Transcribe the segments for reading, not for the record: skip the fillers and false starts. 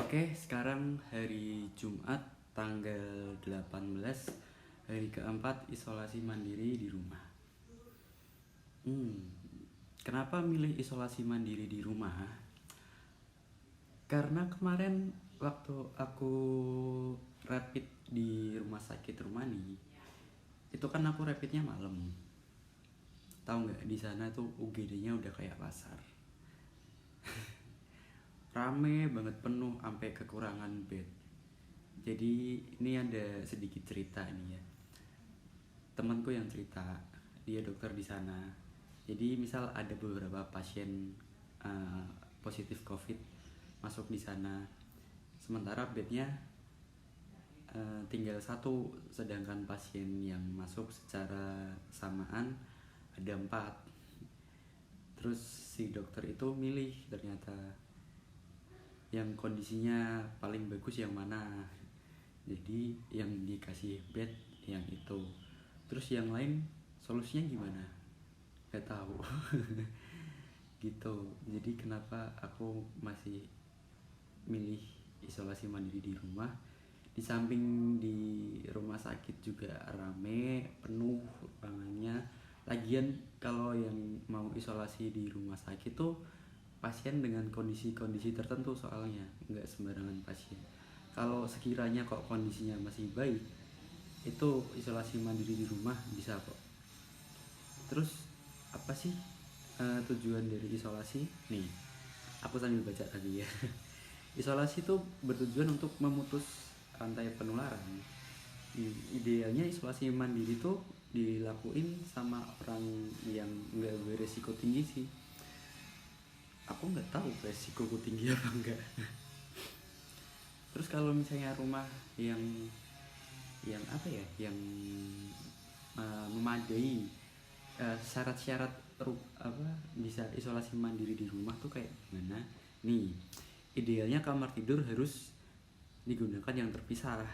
Oke, sekarang hari Jumat tanggal 18, hari keempat isolasi mandiri di rumah. Kenapa milih isolasi mandiri di rumah? Karena kemarin waktu aku rapid di rumah sakit Rumani, itu kan aku rapidnya malam. Tahu nggak, di sana tuh UGD-nya udah kayak pasar. Rame banget, penuh sampai kekurangan bed. Jadi ini ada sedikit cerita nih ya. Temanku yang cerita, dia dokter di sana. Jadi misal ada beberapa pasien uh, positif COVID masuk di sana, sementara bednya tinggal satu, sedangkan pasien yang masuk secara samaan ada 4. Terus si dokter itu milih ternyata yang kondisinya paling bagus yang mana, jadi yang dikasih bed yang itu. Terus yang lain solusinya gimana, gak tahu. Gitu. Jadi kenapa aku masih milih isolasi mandiri di rumah, di samping di rumah sakit juga rame, penuh ruangannya. Lagian kalau yang mau isolasi di rumah sakit tuh pasien dengan kondisi-kondisi tertentu, soalnya nggak sembarangan pasien. Kalau sekiranya kok kondisinya masih baik, itu isolasi mandiri di rumah bisa kok. Terus apa sih tujuan dari isolasi? Nih, aku sambil baca tadi ya. Isolasi itu bertujuan untuk memutus rantai penularan. Idealnya isolasi mandiri itu dilakuin sama orang yang nggak beresiko tinggi sih. Aku nggak tahu resikoku tinggi apa enggak. Terus kalau misalnya rumah yang apa ya, yang memadai syarat-syarat apa bisa isolasi mandiri di rumah tuh kayak gimana? Nih, idealnya kamar tidur harus digunakan yang terpisah.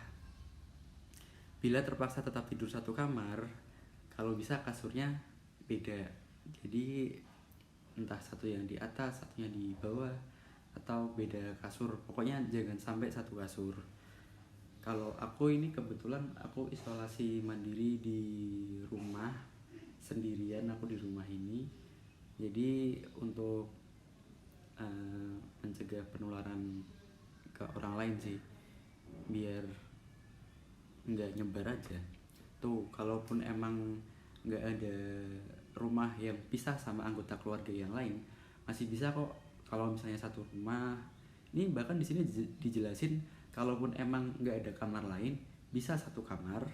Bila terpaksa tetap tidur satu kamar, kalau bisa kasurnya beda. Jadi entah satu yang di atas, satunya di bawah, atau beda kasur. Pokoknya jangan sampai satu kasur. Kalau aku ini kebetulan aku isolasi mandiri di rumah sendirian, aku di rumah ini. Jadi untuk mencegah penularan ke orang lain sih, biar nggak nyebar aja. Tuh, kalaupun emang nggak ada rumah yang pisah sama anggota keluarga yang lain, masih bisa kok. Kalau misalnya satu rumah, ini bahkan di sini dijelasin, kalaupun emang nggak ada kamar lain, bisa satu kamar,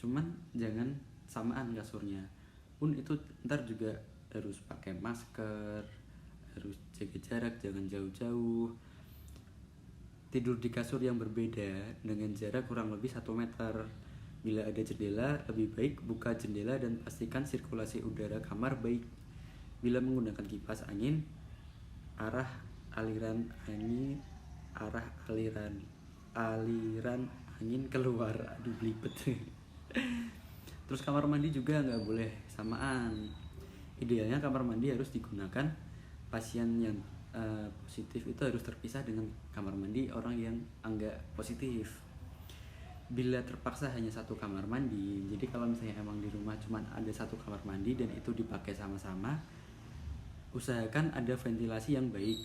cuman jangan samaan kasurnya. Pun itu ntar juga harus pakai masker, harus jaga jarak, jangan jauh-jauh. Tidur di kasur yang berbeda dengan jarak kurang lebih 1 meter. Bila ada jendela, lebih baik buka jendela dan pastikan sirkulasi udara kamar baik. Bila menggunakan kipas angin, arah aliran angin keluar. Aduh, belibet. Terus kamar mandi juga nggak boleh samaan. Idealnya kamar mandi harus digunakan pasien yang positif itu harus terpisah dengan kamar mandi orang yang enggak positif. Bila terpaksa hanya satu kamar mandi, jadi kalau misalnya emang di rumah cuma ada satu kamar mandi dan itu dipakai sama-sama, usahakan ada ventilasi yang baik.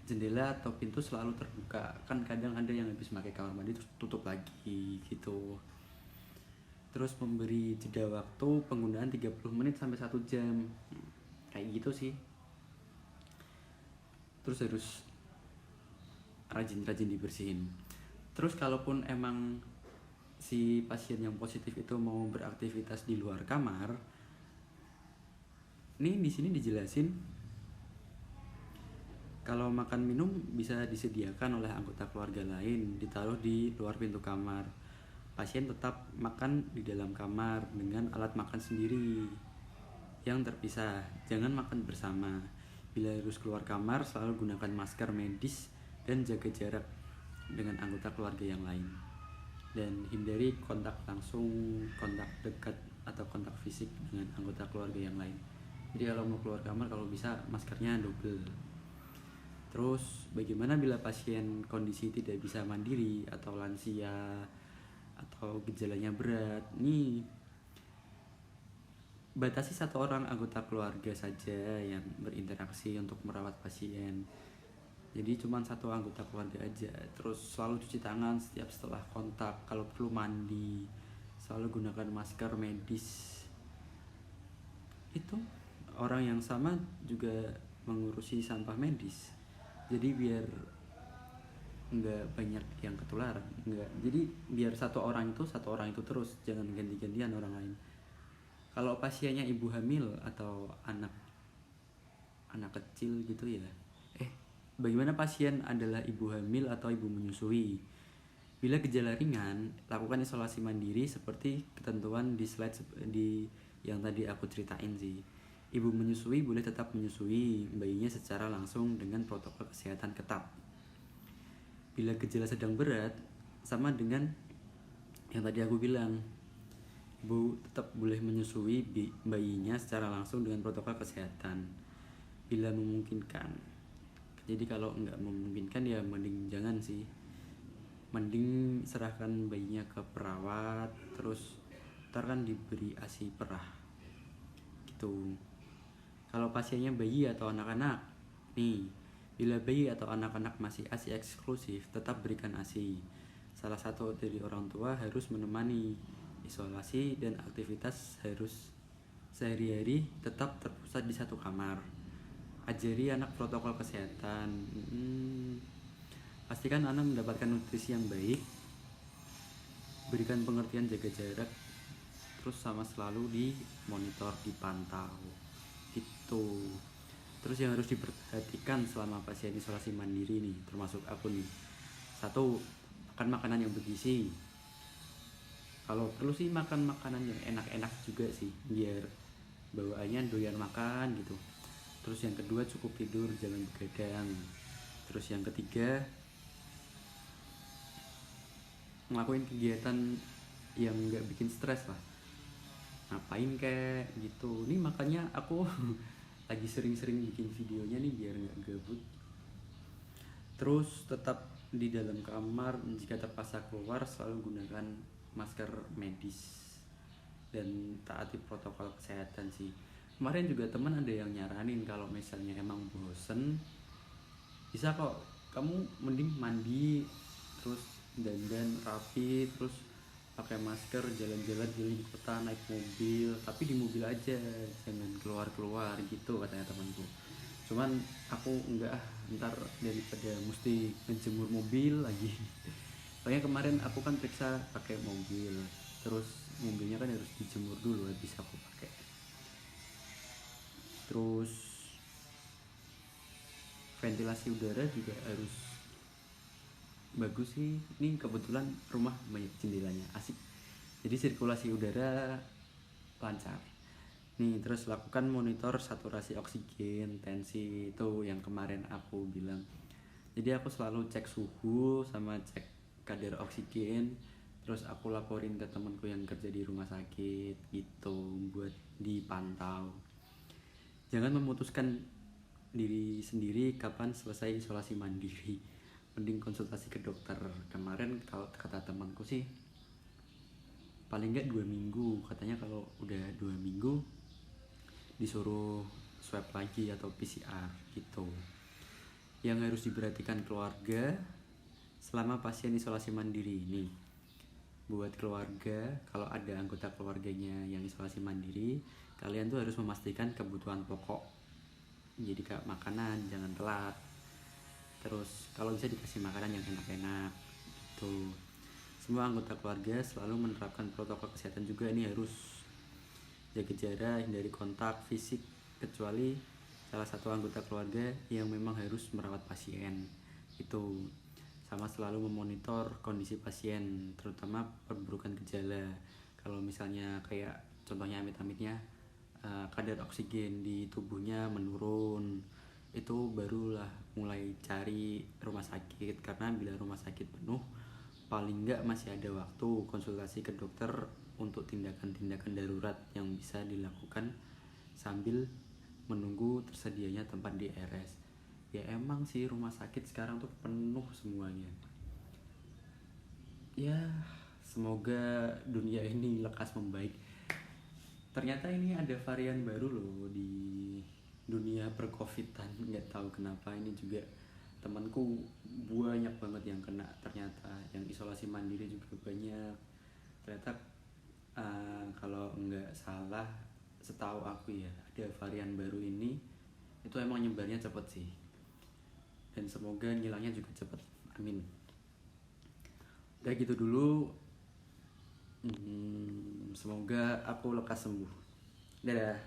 Jendela atau pintu selalu terbuka. Kan kadang ada yang habis pakai kamar mandi terus tutup lagi gitu. Terus memberi jeda waktu penggunaan 30 menit sampai 1 jam. Kayak gitu sih. Terus harus rajin-rajin dibersihin. Terus kalaupun emang si pasien yang positif itu mau beraktivitas di luar kamar, nih di sini dijelasin kalau makan minum bisa disediakan oleh anggota keluarga lain, ditaruh di luar pintu kamar. Pasien tetap makan di dalam kamar dengan alat makan sendiri yang terpisah. Jangan makan bersama. Bila harus keluar kamar, selalu gunakan masker medis dan jaga jarak dengan anggota keluarga yang lain. Dan hindari kontak langsung, kontak dekat, atau kontak fisik dengan anggota keluarga yang lain. Jadi kalau mau keluar kamar, kalau bisa maskernya double. Terus bagaimana bila pasien kondisi tidak bisa mandiri atau lansia atau gejalanya berat? Ini batasi satu orang anggota keluarga saja yang berinteraksi untuk merawat pasien. Jadi cuma satu anggota keluarga aja. Terus selalu cuci tangan setiap setelah kontak, kalau perlu mandi, selalu gunakan masker medis. Itu orang yang sama juga mengurusi sampah medis. Jadi biar nggak banyak yang ketularan, nggak. Jadi biar satu orang itu terus, jangan ganti-gantian orang lain. Kalau pasiennya ibu hamil atau anak kecil gitu ya. Bagaimana pasien adalah ibu hamil atau ibu menyusui? Bila gejala ringan, lakukan isolasi mandiri seperti ketentuan di slide di yang tadi aku ceritain sih. Ibu menyusui boleh tetap menyusui bayinya secara langsung dengan protokol kesehatan ketat. Bila gejala sedang berat, sama dengan yang tadi aku bilang, ibu tetap boleh menyusui bayinya secara langsung dengan protokol kesehatan bila memungkinkan. Jadi kalau nggak memungkinkan ya mending jangan sih, mending serahkan bayinya ke perawat, terus ntar kan diberi ASI perah gitu. Kalau pasiennya bayi atau anak-anak nih, bila bayi atau anak-anak masih ASI eksklusif, tetap berikan ASI. Salah satu dari orang tua harus menemani. Isolasi dan aktivitas harus sehari-hari tetap terpusat di satu kamar. Ajari anak protokol kesehatan. Pastikan anak mendapatkan nutrisi yang baik. Berikan pengertian jaga jarak. Terus sama selalu dimonitor, dipantau. Itu. Terus yang harus diperhatikan selama pasien isolasi mandiri nih, termasuk aku nih. 1. Makan makanan yang bergizi. Kalau perlu sih makan makanan yang enak-enak juga sih, biar bawaannya doyan makan gitu. Terus yang kedua, cukup tidur, jangan begadang. Terus yang ketiga, ngelakuin kegiatan yang gak bikin stres lah. Ngapain kayak gitu. Ini makanya aku lagi sering-sering bikin videonya nih biar gak gabut. Terus tetap di dalam kamar, jika terpaksa keluar selalu gunakan masker medis dan taati protokol kesehatan sih. Kemarin juga teman ada yang nyaranin kalau misalnya emang bosen, bisa kok kamu mending mandi terus dandan rapi, terus pakai masker, jalan-jalan di kota, naik mobil, tapi di mobil aja, jangan keluar-keluar gitu katanya temanku. Cuman aku enggak, ntar daripada mesti menjemur mobil lagi. Soalnya kemarin aku kan periksa pakai mobil, terus mobilnya kan harus dijemur dulu habis aku pakai. Terus ventilasi udara juga harus bagus sih. Ini kebetulan rumah banyak jendelanya, asik. Jadi sirkulasi udara lancar. Nih, terus lakukan monitor saturasi oksigen, tensi, itu yang kemarin aku bilang. Jadi aku selalu cek suhu sama cek kadar oksigen, terus aku laporin ke temanku yang kerja di rumah sakit gitu buat dipantau. Jangan memutuskan diri sendiri kapan selesai isolasi mandiri, mending konsultasi ke dokter. Kemarin kalau kata temanku sih paling nggak 2 minggu katanya. Kalau udah 2 minggu disuruh swab lagi atau PCR gitu. Yang harus diperhatikan keluarga selama pasien isolasi mandiri ini. Buat keluarga, kalau ada anggota keluarganya yang isolasi mandiri, kalian tuh harus memastikan kebutuhan pokok. Jadi kayak makanan jangan telat. Terus kalau bisa dikasih makanan yang enak-enak gitu. Semua anggota keluarga selalu menerapkan protokol kesehatan juga. Ini harus jaga jarak, hindari kontak fisik, kecuali salah satu anggota keluarga yang memang harus merawat pasien. Itu sama selalu memonitor kondisi pasien, terutama perburukan gejala. Kalau misalnya kayak contohnya amit-amitnya kadar oksigen di tubuhnya menurun, itu barulah mulai cari rumah sakit. Karena bila rumah sakit penuh, paling enggak masih ada waktu konsultasi ke dokter untuk tindakan-tindakan darurat yang bisa dilakukan sambil menunggu tersedianya tempat di RS. Ya emang sih rumah sakit sekarang tuh penuh semuanya. Ya semoga dunia ini lekas membaik. Ternyata ini ada varian baru loh di dunia percovidan, nggak tahu kenapa. Ini juga temanku banyak banget yang kena, ternyata yang isolasi mandiri juga banyak. Ternyata kalau nggak salah, setahu aku ya, ada varian baru ini itu emang nyebarnya cepet sih, dan semoga ngilangnya juga cepet, amin. Udah gitu dulu. Semoga aku lekas sembuh. Dadah.